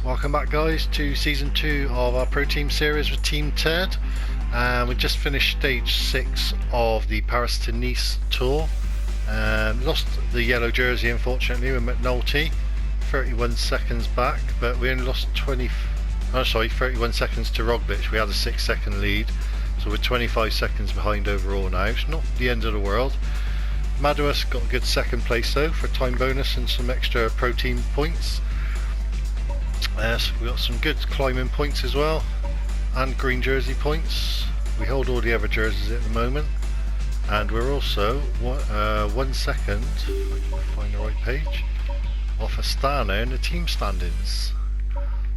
Welcome back, guys, to season 2 of our Pro Team series with Team Ted. We just finished stage 6 of the Paris to Nice tour. Lost the yellow jersey, unfortunately, with McNulty, 31 seconds back, but we only lost 31 seconds to Roglic. We had a 6-second lead, so we're 25 seconds behind overall now. It's not the end of the world. Madouas got a good second place though for time bonus and some extra Pro Team points. So we got some good climbing points as well, and green jersey points. We hold all the other jerseys at the moment, and we're also 1 second, if I can find the right page, off Astana in the team standings.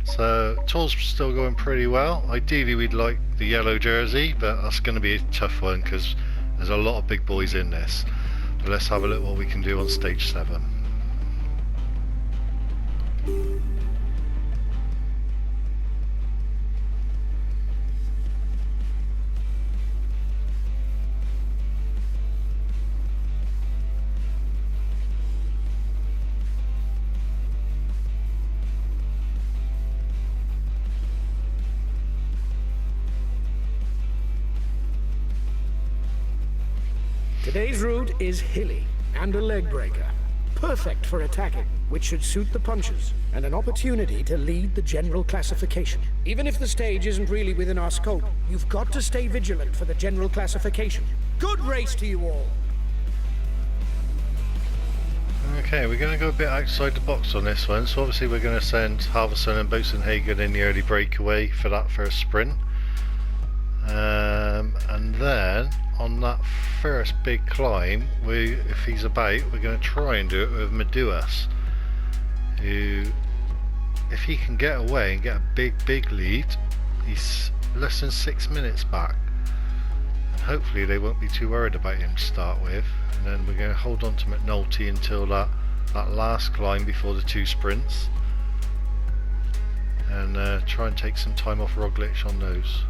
So tour's still going pretty well. Ideally we'd like the yellow jersey, but that's going to be a tough one because there's a lot of big boys in this. But let's have a look what we can do on stage 7. Today's route is hilly and a leg breaker. Perfect for attacking, which should suit the punches, and an opportunity to lead the general classification. Even if the stage isn't really within our scope, you've got to stay vigilant for the general classification. Good race to you all! Okay, we're going to go a bit outside the box on this one, so obviously we're going to send Halverson and Bosenhagen in the early breakaway for that first sprint. And then on that first big climb, if he's about, we're going to try and do it with Madouas, who, if he can get away and get a big lead, he's less than 6 minutes back, and hopefully they won't be too worried about him to start with. And then we're going to hold on to McNulty until that last climb before the 2 sprints, and try and take some time off Roglic on those.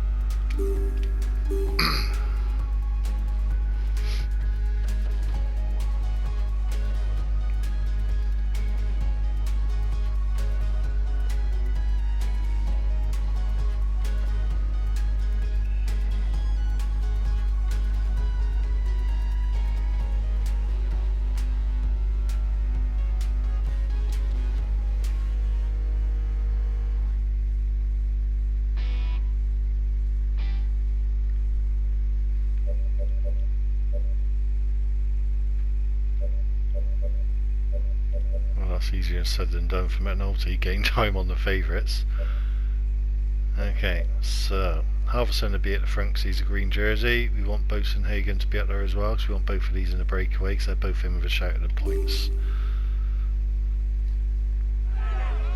That's easier said than done for McNulty, gain time on the favourites. Okay, so Halverson to be at the front because he's a green jersey. We want Bosenhagen to be up there as well because we want both of these in the breakaway because they're both in with a shout at the points.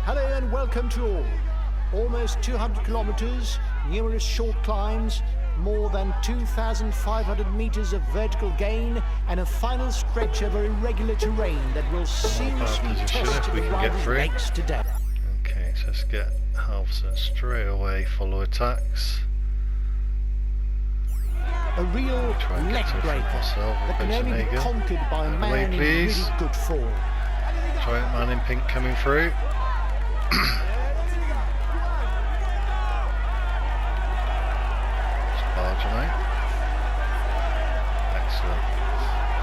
Hello and welcome to all. Almost 200 kilometres, numerous short climbs, more than 2,500 metres of vertical gain, and a final stretch of irregular terrain that will seriously test the rival ranks today. Okay, so let's get Halverson straight away, follow attacks. A real leg breaker that can only be conquered by a man in really good form. Giant man in pink coming through. Excellent.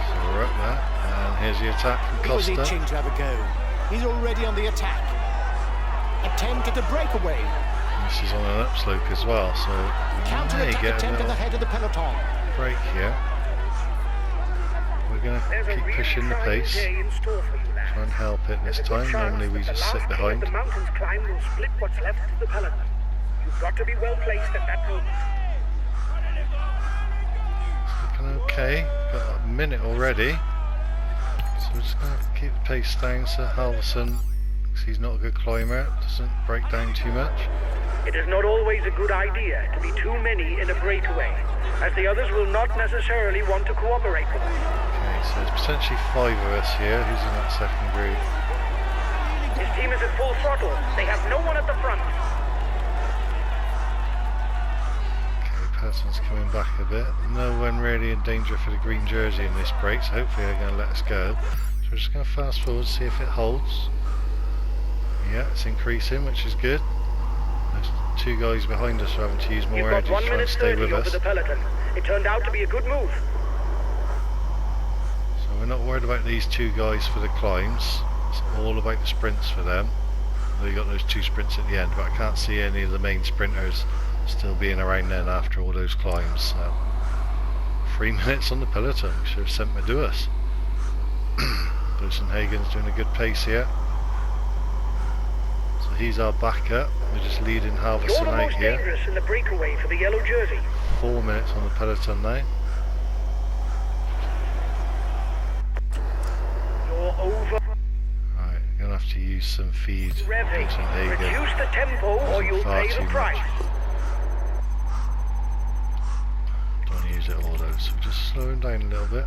So we're up there, and here's the attack from Costa. He was itching to have a go. He's already on the attack. Attempt at a breakaway. And this is on an upslope as well, so counter-attack attempt at the head of the peloton. Break here. We're going to keep pushing the pace. Try and help it this time. Normally we just sit behind. The mountains climb will split what's left of the peloton. You've got to be well placed at that moment. Okay, got a minute already, so we're just going to keep the pace down so Halverson, because he's not a good climber, doesn't break down too much. It is not always a good idea to be too many in a breakaway, as the others will not necessarily want to cooperate with us. Okay, so there's potentially 5 of us here. Who's in that second group? His team is at full throttle. They have no one at the front. Person's coming back a bit. No one really in danger for the green jersey in this break, so hopefully they're going to let us go. So we're just going to fast forward, see if it holds. Yeah, Yeah, it's increasing, which is good. There's 2 guys behind us are having to use more You've got energy 1 to try minute and stay 30 with over us. the peloton. It turned out to be a good move. So we're not worried about these 2 guys for the climbs. It's all about the sprints for them. They got those 2 sprints at the end, but I can't see any of the main sprinters still being around then after all those climbs. So 3 minutes on the peloton. We should have sent Meduas. Hagen's doing a good pace here. So he's our backup. We're just leading You're Halverson the out most here. dangerous in the breakaway for the yellow jersey. 4 minutes on the peloton now. You're over. Right, gonna have to use some feed. Revving. Hagen. Reduce the tempo or you'll Far pay too the much. price. Don't use it all though, so we're just slowing down a little bit.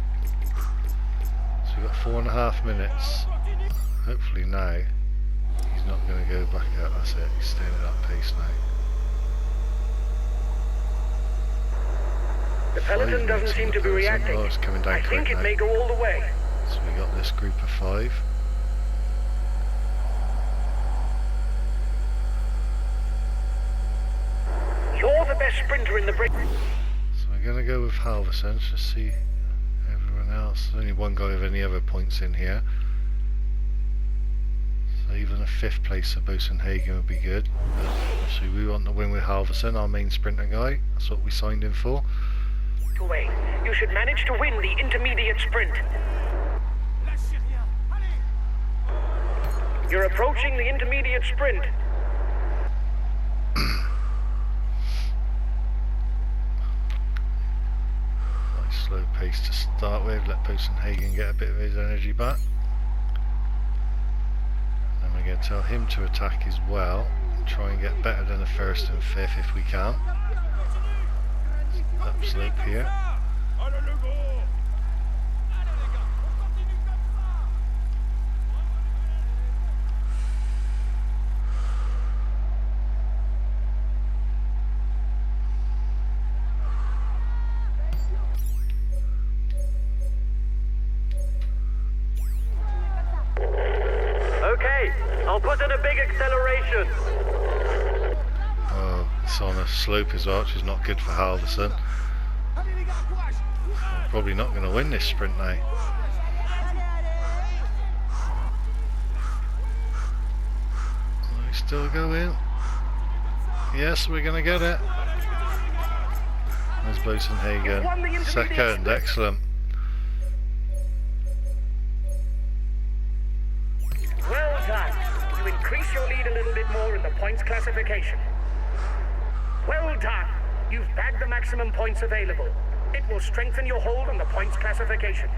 So we've got 4.5 minutes. Hopefully now he's not going to go back out. That's it, he's staying at that pace now. The 5 peloton minutes doesn't on seem the to be peloton. reacting. Oh, it's coming down I quick think it now. may go all the way. So we got this group of 5. You're the best sprinter in the break. So we're going to go with Halverson, just see everyone else. There's only 1 guy with any other points in here. So even a 5th place for Hagen would be good. But obviously we want to win with Halverson, our main sprinter guy. That's what we signed him for. Away. You should manage to win the intermediate sprint. You're approaching the intermediate sprint. Nice slow pace to start with, let Hagen get a bit of his energy back. And we're going to tell him to attack as well, try and get better than the 1st and 5th if we can. Up slope here. Okay, I'll put in a big acceleration. Oh, it's on a slope as well, which is not good for Halverson. I'm probably not going to win this sprint now. Are we still going? Yes, we're going to get it. There's Hagen. Second, excellent. Well done. You increase your lead a little bit more in the points classification. Well done. You've bagged the maximum points available. It will strengthen your hold on the points classification.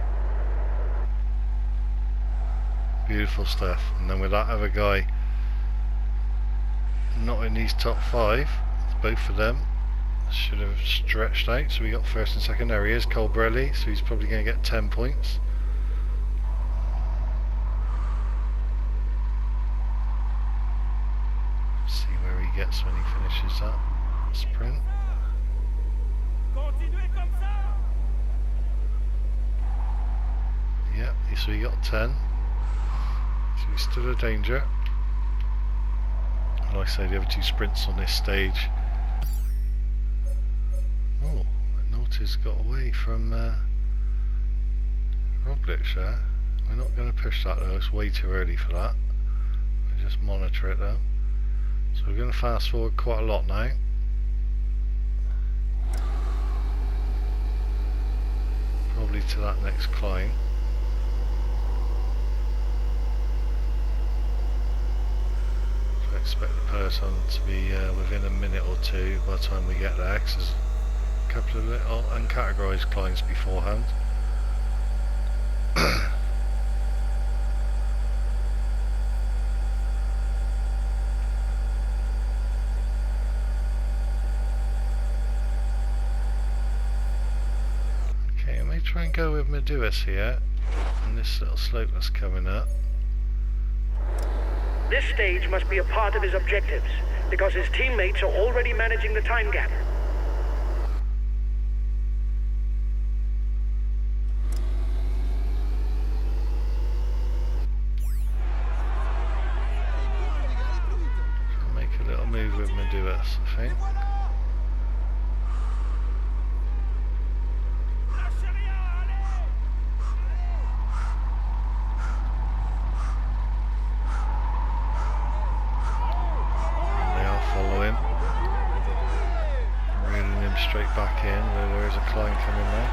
Beautiful stuff. And then with that other guy not in these top 5, both of them should have stretched out. So we got 1st and 2nd. There he is, Colbrelli. So he's probably going to get 10 points. See where he gets when he finishes that sprint. Yep, so he got 10. So he's still a danger. And like I say, the other 2 sprints on this stage. Oh, Nortis got away from Roglic there. We're not going to push that though, it's way too early for that. We'll just monitor it though. So we're going to fast forward quite a lot now. Probably to that next climb. So I expect the peloton to be within a minute or 2 by the time we get there, because there's a couple of little uncategorised climbs beforehand. Try and go with Meduas here on this little slope that's coming up. This stage must be a part of his objectives, because his teammates are already managing the time gap. with Meduas, I think. Straight back in, though there is a climb coming there.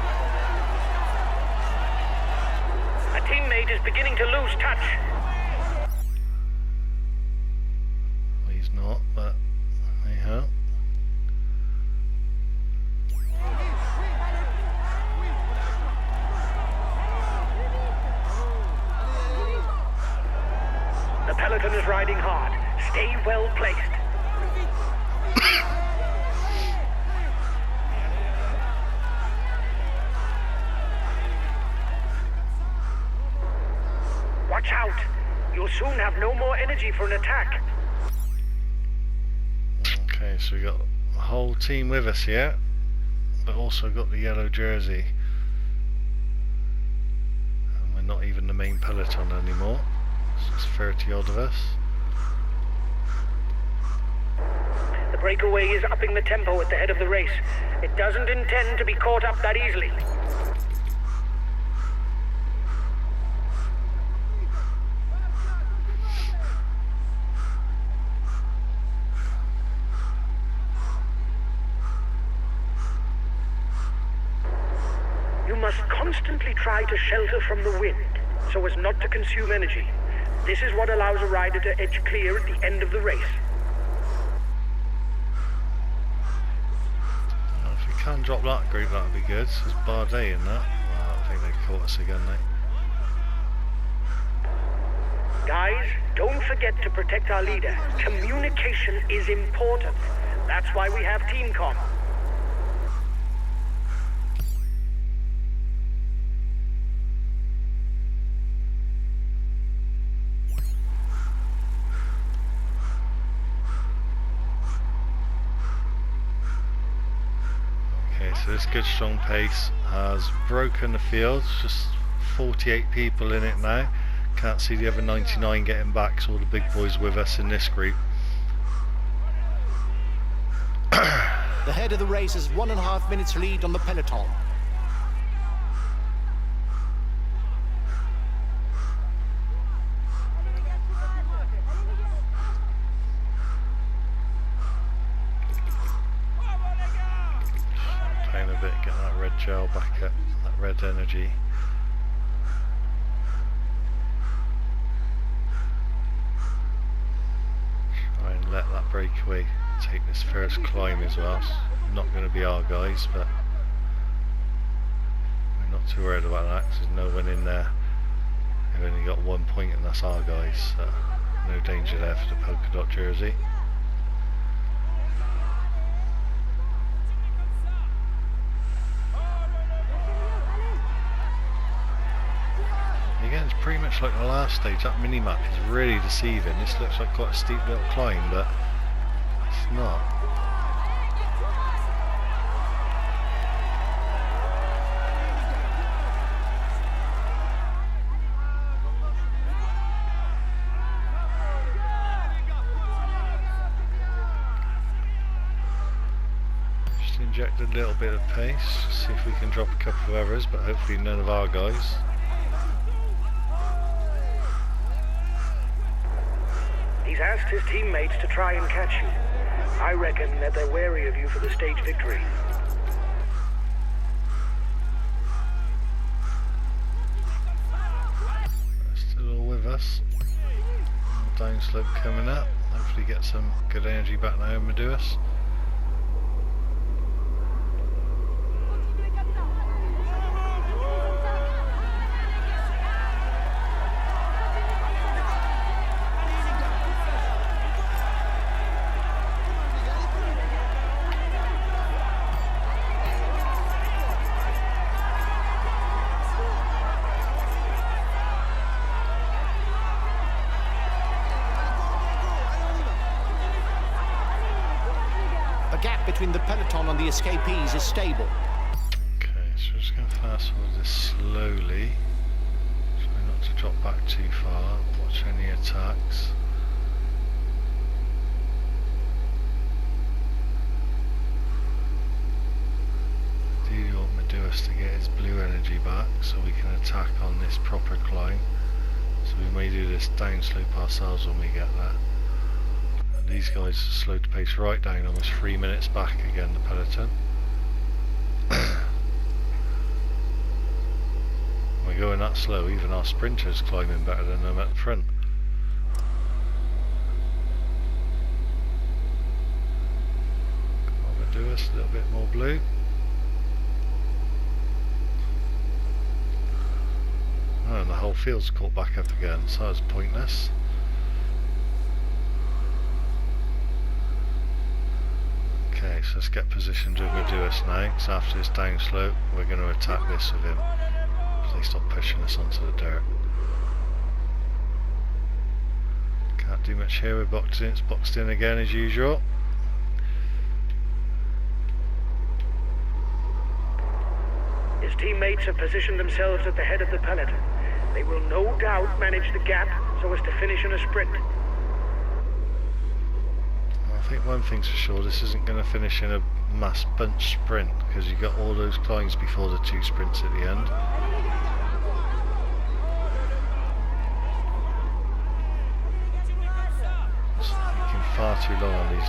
A teammate is beginning to lose touch. Well, he's not, but anyhow. The peloton is riding hard. Stay well placed. Watch out! You'll soon have no more energy for an attack. Okay, so we got the whole team with us here, but also got the yellow jersey. And we're not even the main peloton anymore. So it's 30 odd of us. The breakaway is upping the tempo at the head of the race. It doesn't intend to be caught up that easily. You must constantly try to shelter from the wind, so as not to consume energy. This is what allows a rider to edge clear at the end of the race. Well, if we can drop that group, that would be good. There's Bardet in that. Well, I think they caught us again, mate. Guys, don't forget to protect our leader. Communication is important. That's why we have team comm. So this good strong pace has broken the field, just 48 people in it now. Can't see the other 99 getting back, so all the big boys with us in this group. The head of the race has 1.5 minutes lead on the peloton. A bit, get that red gel back up, that red energy. Try and let that breakaway take this first climb as well. It's not going to be our guys, but we're not too worried about that because there's no one in there. They've only got 1 point and that's our guys, so no danger there for the polka dot jersey. Again, it's pretty much like the last stage. That mini-map is really deceiving. This looks like quite a steep little climb, but it's not. Just inject a little bit of pace, see if we can drop a couple of others, but hopefully none of our guys. He's asked his teammates to try and catch you. I reckon that they're wary of you for the stage victory. Still all with us. Downslope coming up. Hopefully get some good energy back now and do us. The gap between the peloton and the escapees is stable. Okay, so we're just going to fast forward this slowly. Try not to drop back too far. Watch any attacks. this proper climb. So we may do this downslope ourselves when we get there. And these guys slowed the pace right down, almost 3 minutes back again, the peloton. We're going that slow, even our sprinters climbing better than them at the front. Do us a little bit more blue. Oh, and the whole field's caught back up again, so that was pointless. Okay, so let's get positioned with Meduus now, because after this downslope we're going to attack this with him. So they stop pushing us onto the dirt. Can't do much here, we're boxed in, it's boxed in again as usual. His teammates have positioned themselves at the head of the peloton. They will no doubt manage the gap so as to finish in a sprint. I think one thing's for sure, this isn't going to finish in a mass bunch sprint, because you've got all those climbs before the 2 sprints at the end. It's taking far too long on these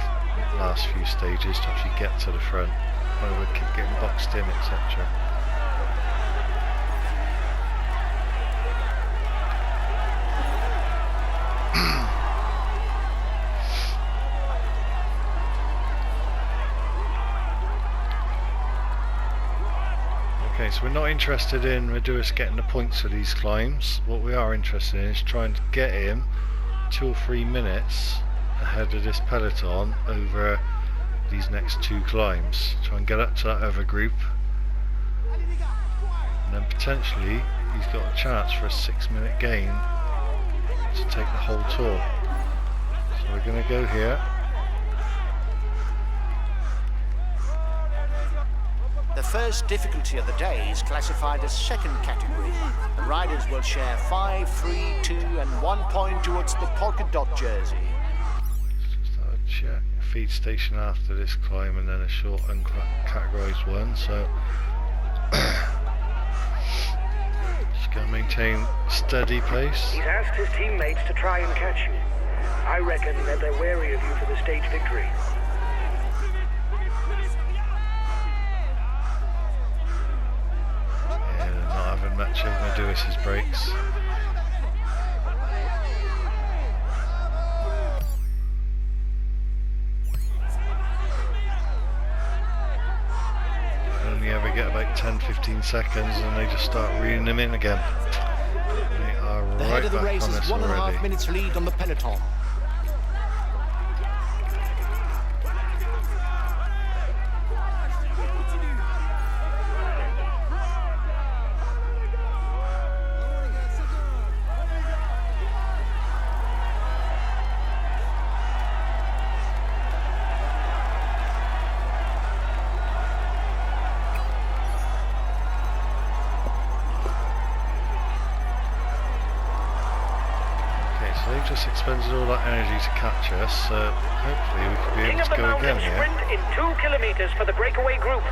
last few stages to actually get to the front, when we keep getting boxed in, etc. Okay, so we're not interested in Meduus getting the points for these climbs. What we are interested in is trying to get him 2 or 3 minutes ahead of this peloton over these next 2 climbs. Try and get up to that other group, and then potentially he's got a chance for a 6-minute gain to take the whole tour. So we're going to go here. The first difficulty of the day is classified as second category. The riders will share 5, 3, 2 and 1 point towards the polka dot jersey. Just have a check. Feed station after this climb, and then a short uncategorised one. So just going to maintain steady pace. He's asked his teammates to try and catch you. I reckon that they're wary of you for the stage victory. Much of Meduus's brakes. Only ever get about 10-15 seconds and they just start reeling them in again. They are The right head of the back race on is this 1.5 already. minutes lead on the peloton. They've just expended all that energy to catch us, so hopefully we could be King able of to the go mountain again here. sprint in 2 kilometers for the breakaway group.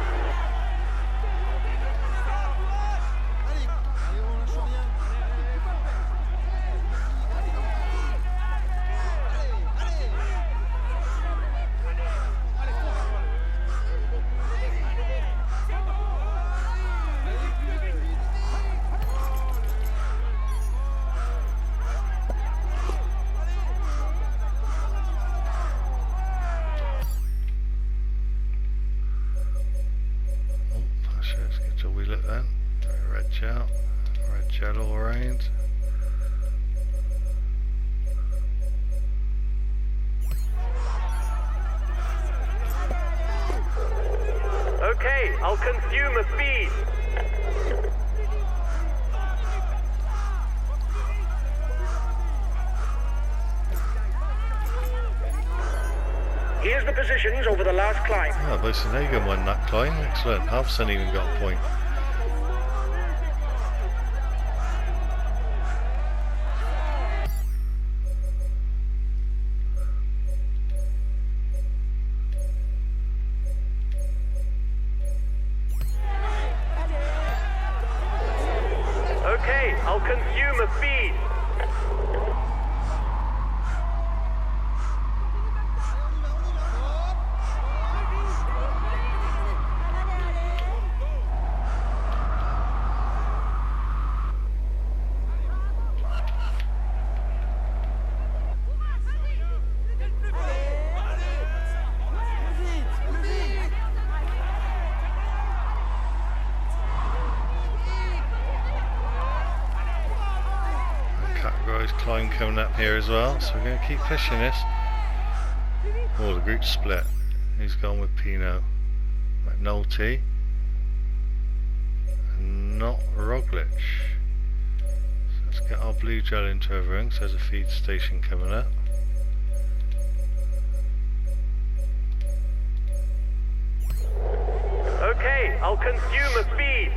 Red gel all around. Okay, I'll consume a feed. Here's the positions over the last climb. Oh, Bosenhagen won that climb. Excellent. Halfson even got a point. Okay, I'll coming up here as well, so we're going to keep pushing this. Oh, the group's split. Who's gone with Pino? McNulty. And not Roglic. So let's get our blue gel into everything, so there's a feed station coming up. Okay, I'll consume a feed.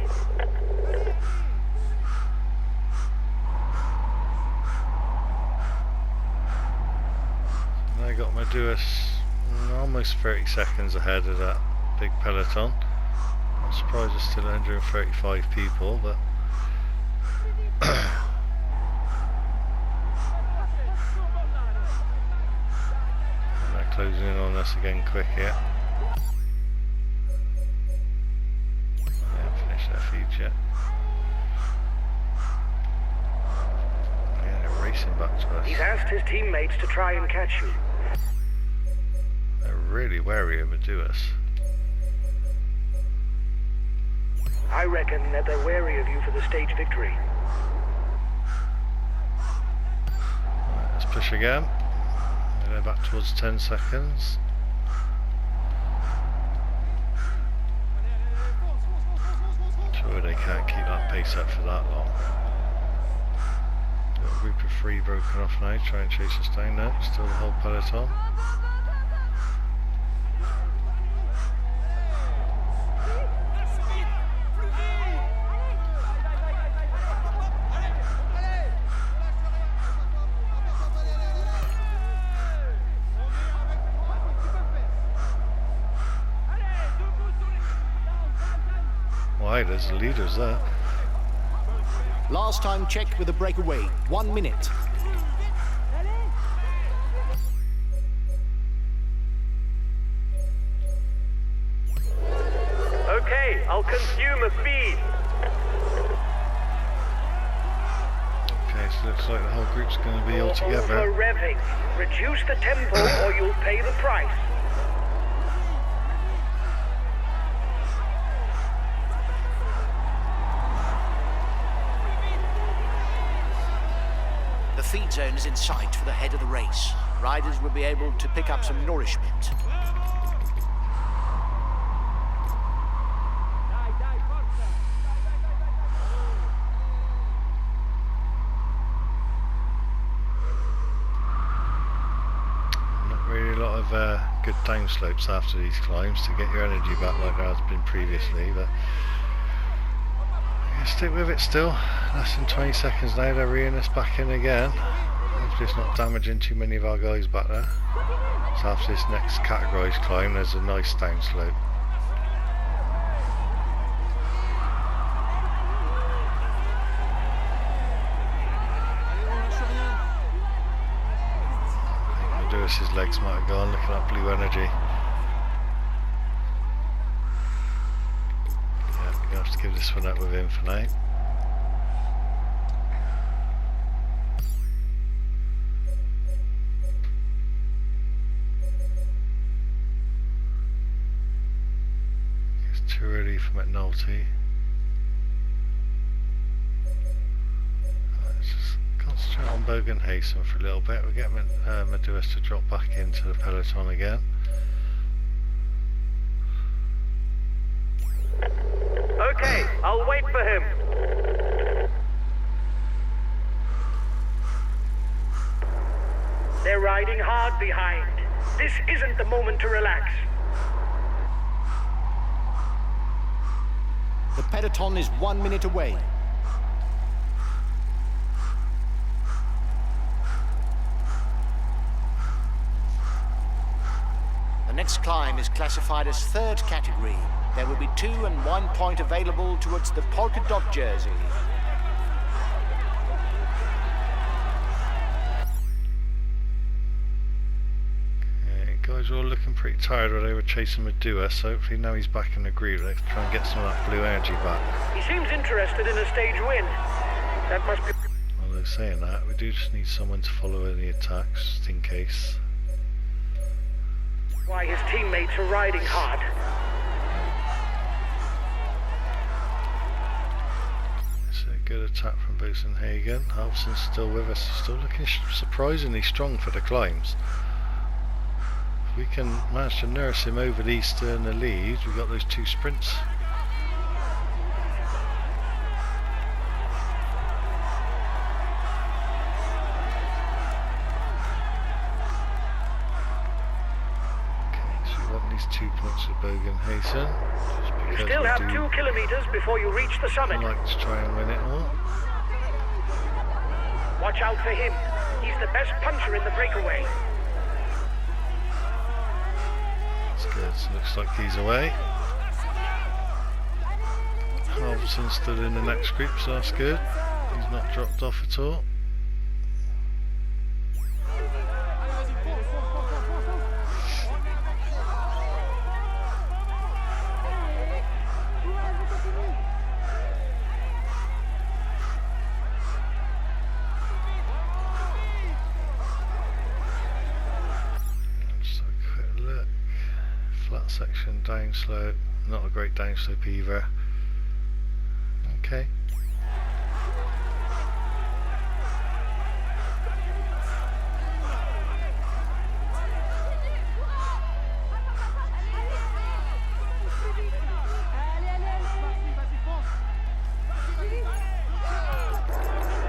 And I got my Duos almost 30 seconds ahead of that big peloton. I'm surprised there's still 135 people, but they're closing in on us again quick here. I haven't finished their feed yet. Yeah, they're racing back to us. He's asked his teammates to try and catch you. They're really wary of Meduas. I reckon that they're wary of you for the stage victory. Right, let's push again. They're back towards 10 seconds. Sure, they can't keep that pace up for that long. Got a group of 3 broken off now, try and chase us down now. Still the whole peloton. Why, there's the leaders there. Last time checked with a breakaway, 1 minute. Okay, I'll consume a feed. Okay, so it looks like the whole group's going to be all together. Over revving. Reduce the tempo or you'll pay the price. The feed zone is in sight for the head of the race. Riders will be able to pick up some nourishment. Not really a lot of good downslopes after these climbs to get your energy back like there has been previously, but stick with it still. Less than 20 seconds now, they're reeling us back in again. Hopefully it's not damaging too many of our guys back there. So after this next categorised climb, there's a nice downslope. I think Meduas' legs might have gone, looking at blue energy. We'll have to give this one up with him for now. It's too early for McNulty. Let's just concentrate on Bogan Haysom for a little bit. We'll get Meduas to drop back into the peloton again. Okay, I'll wait for him. They're riding hard behind. This isn't the moment to relax. The peloton is 1 minute away. The next climb is classified as third category. There will be 2 and 1 point available towards the polka dot jersey. Okay, guys are all looking pretty tired while they were chasing Meduas, so hopefully now he's back in the group. Let's try and get some of that blue energy back. He seems interested in a stage win. That must be... Well, they're saying that. We do just need someone to follow any attacks, just in case. why his teammates are riding hard. So good attack from Busenhagen. Halverson's still with us, still looking surprisingly strong for the climbs. If we can manage to nurse him over the eastern lead, we've got those 2 sprints. Okay, so we want these 2 points of Bogenhagen. You still have 2 kilometers before you reach the summit. I'd like to try and win it all. Watch out for him. He's the best puncher in the breakaway. That's good. So looks like he's away. Halverson's still in the next group, so that's good. He's not dropped off at all. Section downslope, not a great downslope either. Okay.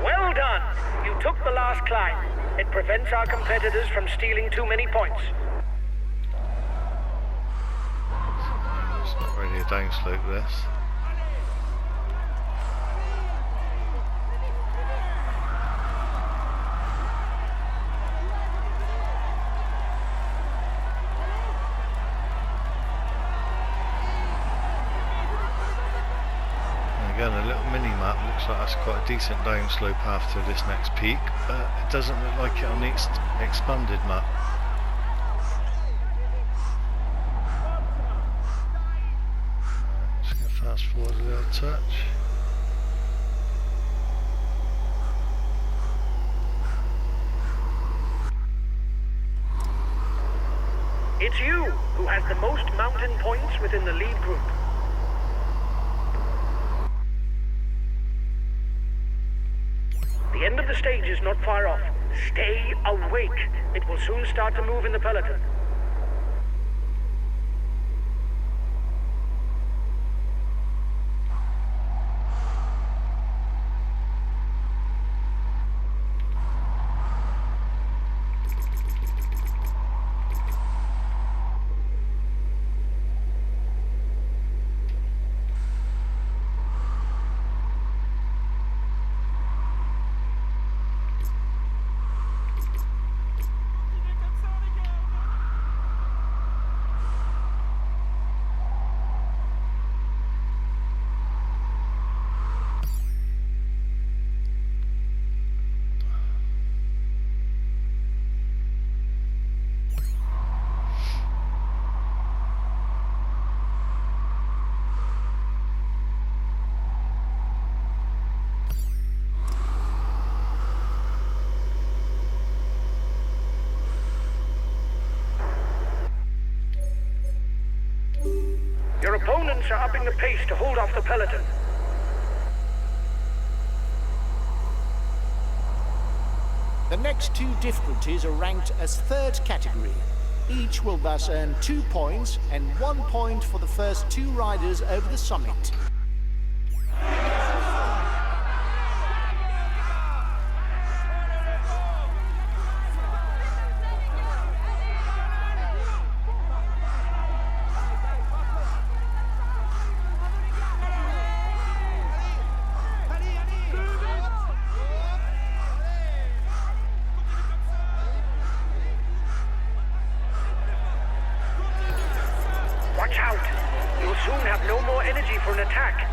Well done! You took the last climb. It prevents our competitors from stealing too many points. Really a downslope this. And again, a little mini map looks like that's quite a decent downslope after this next peak, but it doesn't look like it on the expanded map. Fast forward a little touch. It's you who has the most mountain points within the lead group. The end of the stage is not far off. Stay awake. It will soon start to move in the peloton. Your opponents are upping the pace to hold off the peloton. The next 2 difficulties are ranked as 3rd category. Each will thus earn 2 points and 1 point for the first 2 riders over the summit. Watch out! You'll soon have no more energy for an attack.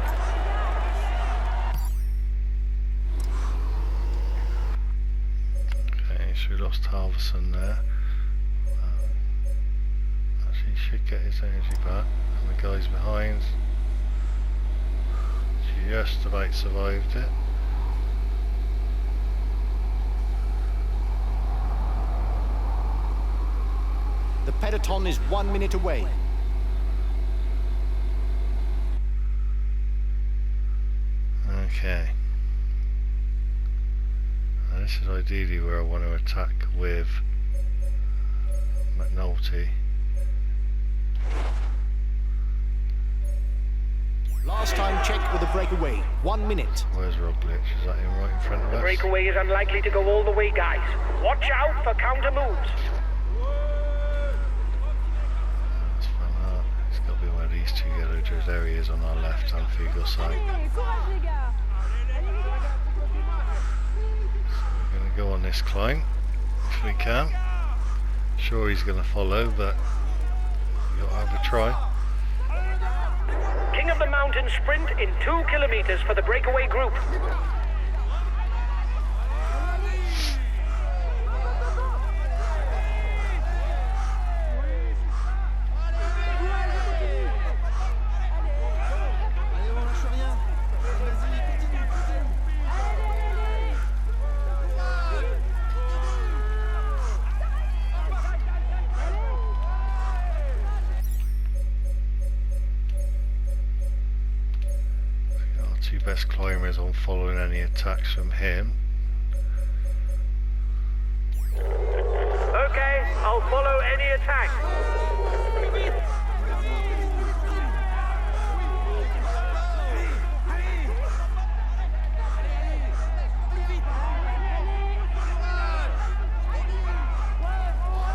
Okay, so we lost Halverson there. Actually, he should get his energy back. And the guys behind just about survived it. The peloton is 1 minute away. Okay, is ideally where I want to attack with McNulty. Last time check with the breakaway. 1 minute. Where's Roglic? Is that him right in front of us? The breakaway is unlikely to go all the way, guys. Watch out for counter moves. That's fun, that. It's got to be one of these two yellow jerseys. There he is on our left hand Figo side. So we're going to go on this climb if we can. Sure he's going to follow, but we've got to have a try. King of the Mountain sprint in 2 kilometers for the breakaway group. Two best climbers on following any attacks from him. Okay, I'll follow any attack.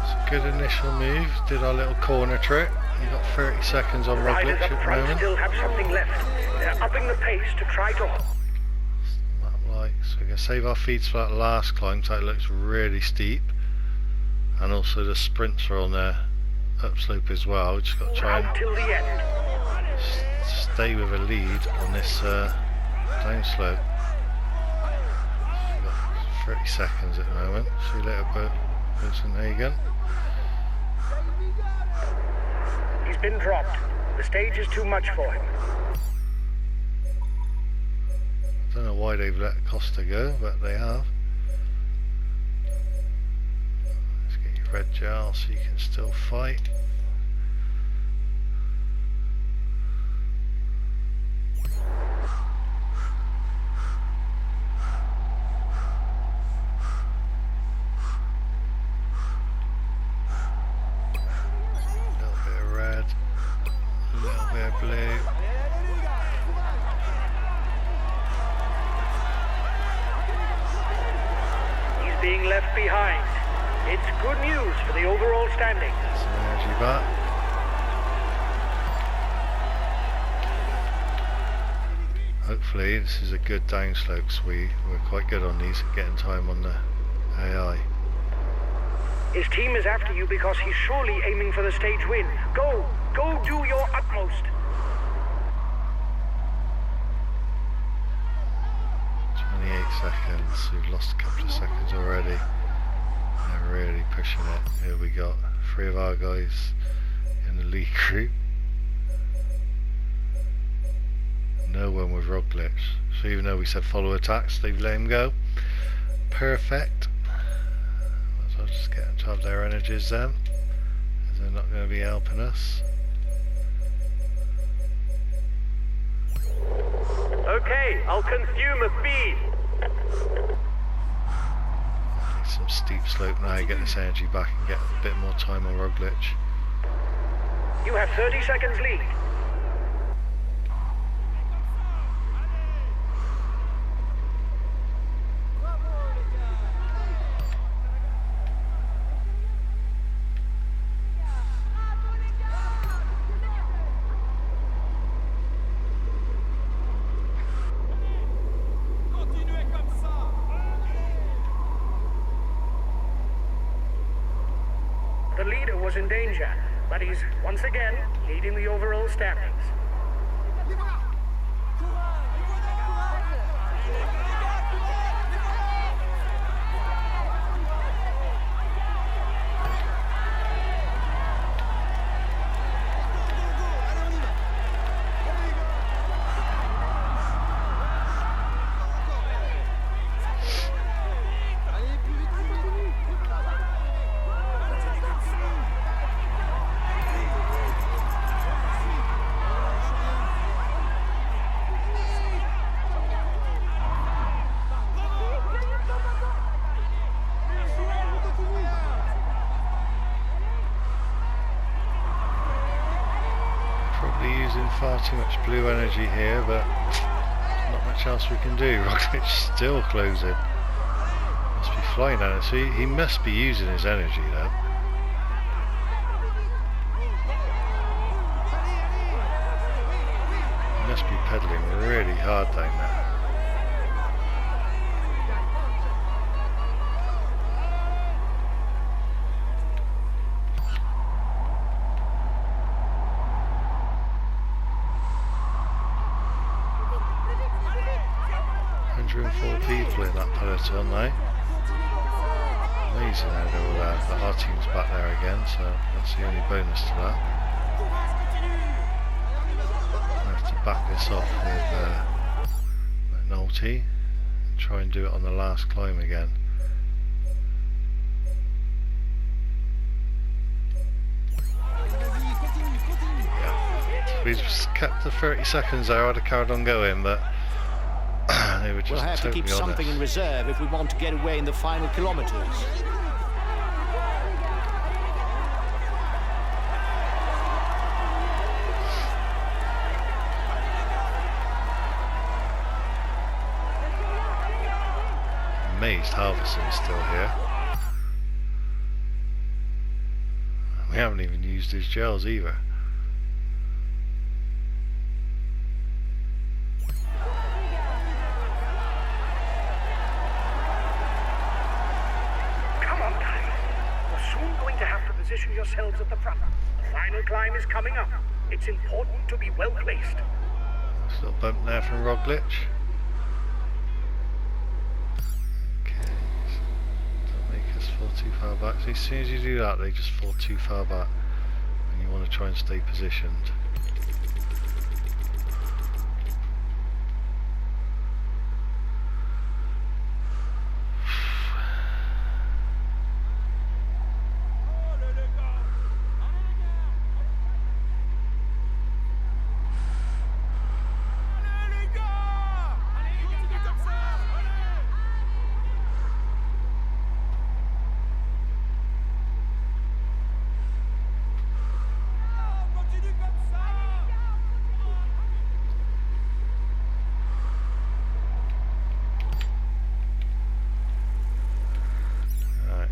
It's a good initial move. Did our little corner trick. You got 30 seconds on Riders Roglic up at the front moment. still have something left. They're upping the pace to try to... So we're going to save our feet for that last climb, so it looks really steep. And also the sprints are on the upslope as well. We just got to try Out till the end. and stay with a lead on this downslope. We've got 30 seconds at the moment. See you later, Vincent Hagen. He's been dropped. The stage is too much for him. I don't know why they've let Costa go, but they have. Let's get your red gel so you can still fight. A little bit of red, a little bit of blue. Being left behind. It's good news for the overall standings. Some energy back. Hopefully this is a good downslope, so we're quite good on these at getting time on the AI. His team is after you because he's surely aiming for the stage win. Go do your utmost. 28 seconds, we've lost a couple of seconds already. They're really pushing it. Here we got 3 of our guys in the lead group. No one with Roglic. So even though we said follow attacks, they've let him go. Perfect. So I'll just get them to have their energies then, as they're not going to be helping us. Okay, I'll consume a feed. Need some steep slope now, get this energy back and get a bit more time on Roglic. You have 30 seconds lead. The leader was in danger, but he's once again leading the overall standings. Probably using far too much blue energy here, but not much else we can do. Rocket's still closing. Must be flying at it, so he must be using his energy though. He must be pedaling really hard down there. People in that peloton now. Amazing how they're all out, but our team's back there again, so that's the only bonus to that. I have to back this off with McNulty and try and do it on the last climb again. Yeah, if we'd kept the 30 seconds there, I'd have carried on going, but they were just we'll have to keep something in reserve if we want to get away in the final kilometers. Amazed Halverson's still here. We haven't even used his gels either. Position yourselves at the front. The final climb is coming up. It's important to be well placed. Little bump there from Roglic. Okay, don't make us fall too far back. So as soon as you do that, they just fall too far back, and you want to try and stay positioned.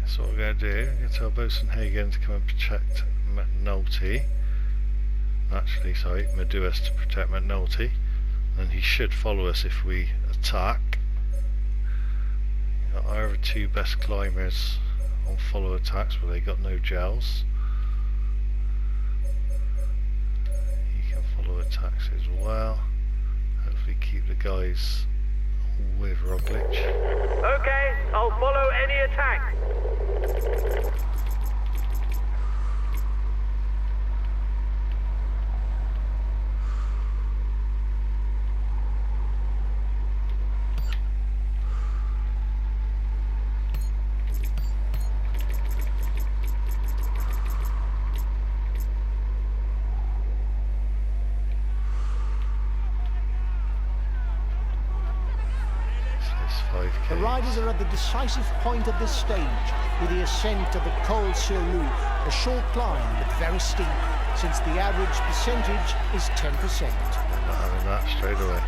So what we're going to do, get our Bosun Hagen to come and protect McNulty. Actually, sorry, Meduas to protect McNulty. And he should follow us if we attack. Got our other two best climbers on follow attacks, but they got no gels. He can follow attacks as well. Hopefully keep the guys with Roglic. Okay, I'll follow any attack. The riders are at the decisive point of this stage, with the ascent of the Col sur Loup, a short climb but very steep, since the average percentage is 10%. Not having that straight away.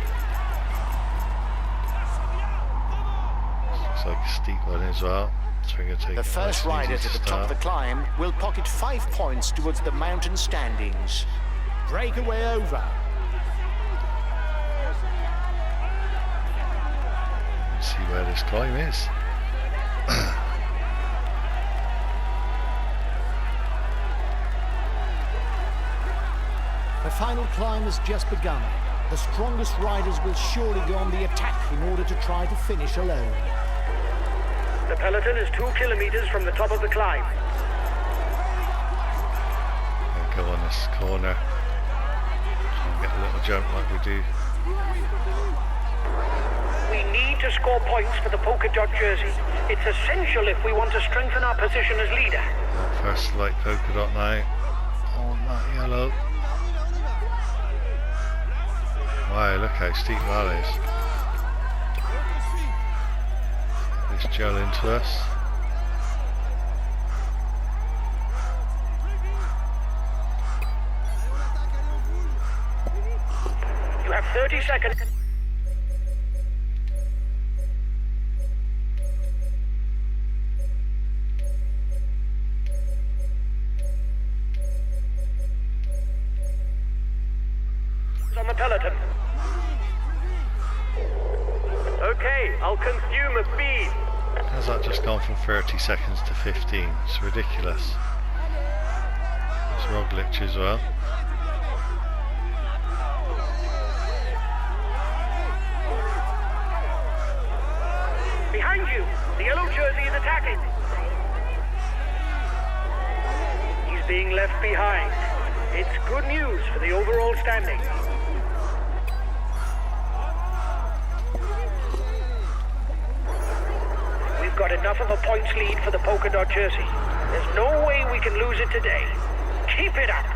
Looks like a steep one as well. So we're going to take the first rider to the top of the climb will pocket 5 points towards the mountain standings. Breakaway over. See where this climb is. The final climb has just begun. The strongest riders will surely go on the attack in order to try to finish alone. The peloton is 2 kilometers from the top of the climb. I'll go on this corner. Try and get a little jump like we do. We need to score points for the polka dot jersey. It's essential if we want to strengthen our position as leader. First light polka dot now. On that yellow. Wow, look how steep that is. This gel into us. 30 seconds. On the peloton. Okay, I'll consume a feed. How's that just gone from 30 seconds to 15? It's ridiculous. It's Rob glitch as well. Behind you, the yellow jersey is attacking. He's being left behind. It's good news for the overall standing. We've got enough of a points lead for the polka dot jersey. There's no way we can lose it today. Keep it up.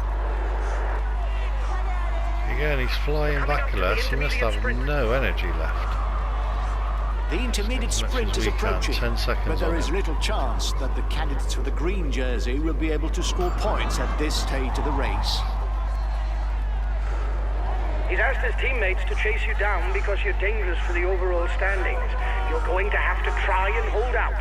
Again, he's flying back a less. He must have no energy left. The intermediate sprint is approaching, 10 seconds but there on is it. little chance that the candidates for the green jersey will be able to score points at this stage of the race. He's asked his teammates to chase you down because you're dangerous for the overall standings. You're going to have to try and hold out.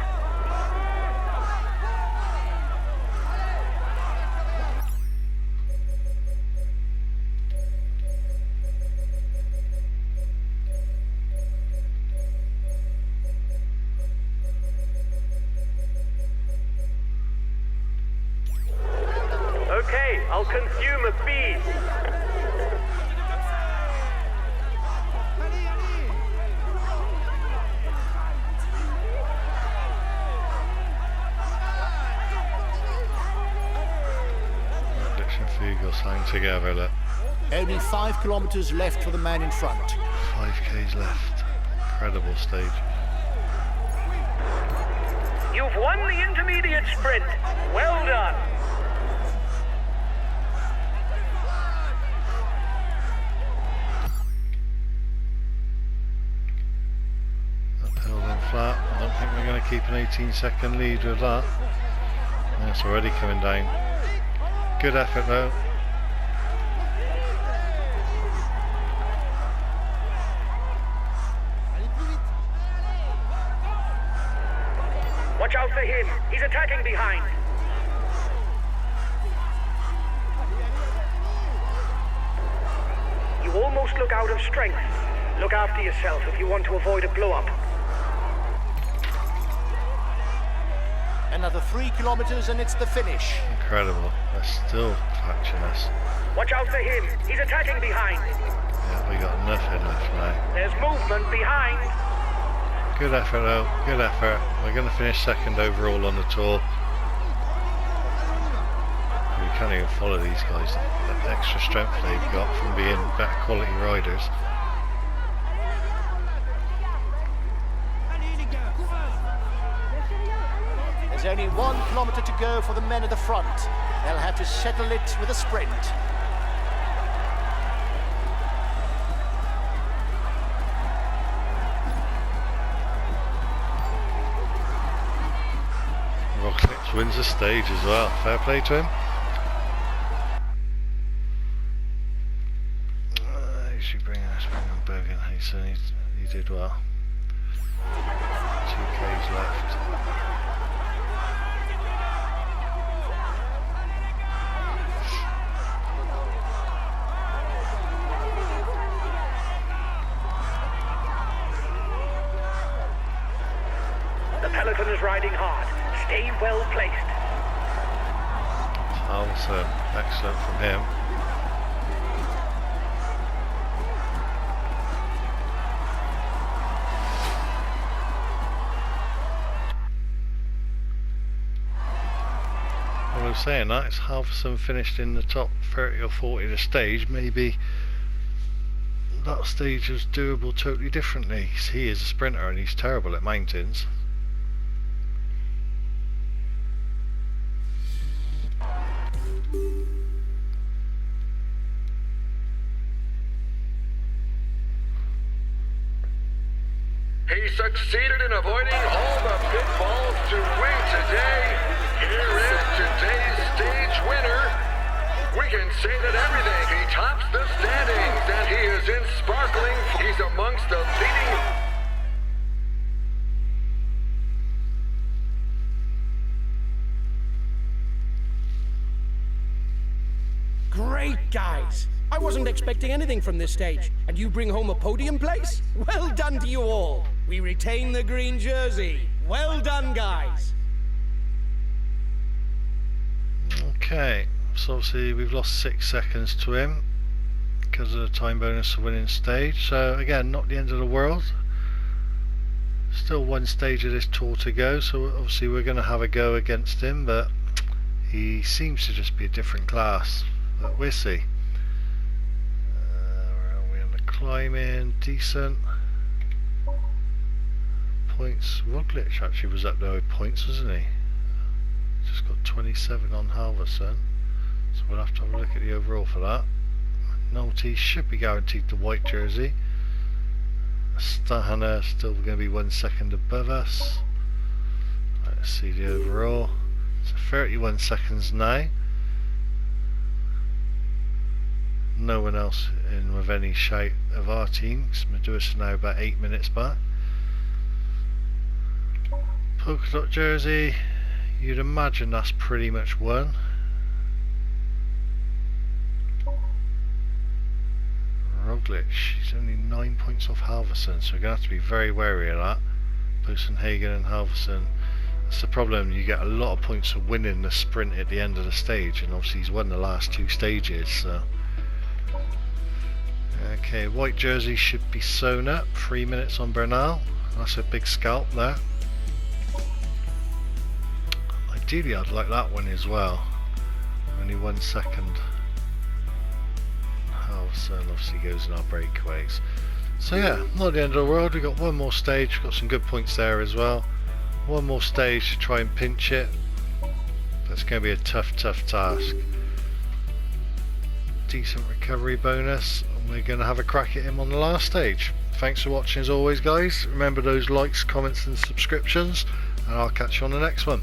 Okay, I'll consume a feed. Fugos hang together, look. Only 5 kilometers left for the man in front. 5k's left. Incredible stage. You've won the intermediate sprint. Well done. Uphill then flat. I don't think we're going to keep an 18-second lead with that. Yeah, it's already coming down. Good effort though. Watch out for him. He's attacking behind. You almost look out of strength. Look after yourself if you want to avoid a blow-up. Another 3 kilometers and it's the finish. Incredible. They're still catching us. Watch out for him. He's attacking behind. Yeah, we got nothing left now. There's movement behind. Good effort though. Good effort. We're going to finish second overall on the tour. We can't even follow these guys. That extra strength they've got from being better quality riders. There's only 1 kilometer to go for the men at the front. They'll have to settle it with a sprint. Rocklips wins the stage as well. Fair play to him. He should bring on Bergen. He did well. 2k's left. The peloton is riding hard. Stay well placed. Also excellent from him. Well, I was saying that, it's Halverson finished in the top 30 or 40 of the stage. Maybe that stage is doable totally differently. He is a sprinter and he's terrible at mountains. He succeeded in avoiding all the pitfalls to win today. Here is today's stage winner. We can say that everything, he tops the standings, and he is in sparkle. tackling. He's amongst the leading. Great, guys! I wasn't expecting anything from this stage, and you bring home a podium place? Well done to you all! We retain the green jersey. Well done, guys! Okay, so obviously we've lost 6 seconds to him because of the time bonus for winning stage. So again, not the end of the world. Still one stage of this tour to go, so obviously we're going to have a go against him, but he seems to just be a different class. But we'll see. Where are we on the climbing? Decent. Points. Roglic actually was up there with points, wasn't he? Just got 27 on Halverson. So we'll have to have a look at the overall for that. Nolte should be guaranteed the white jersey. Stahana still going to be 1 second above us. Let's see the overall. So 31 seconds now. No one else in with any shout of our team. Medusa now about 8 minutes back. Polka dot jersey, you'd imagine that's pretty much won. Roglic, he's only 9 points off Halverson, so we're going to have to be very wary of that. Bosenhagen and Halverson. That's the problem, you get a lot of points for winning the sprint at the end of the stage, and obviously he's won the last 2 stages, so. Okay, white jersey should be sewn up. 3 minutes on Bernal. That's a big scalp there. Ideally, I'd like that one as well. Only 1 second. Halverson obviously goes in our breakaways. So yeah, not the end of the world. We've got one more stage. We've got some good points there as well. One more stage to try and pinch it. That's going to be a tough task. Decent recovery bonus. We're going to have a crack at him on the last stage. Thanks for watching as always, guys. Remember those likes, comments and subscriptions, and I'll catch you on the next one.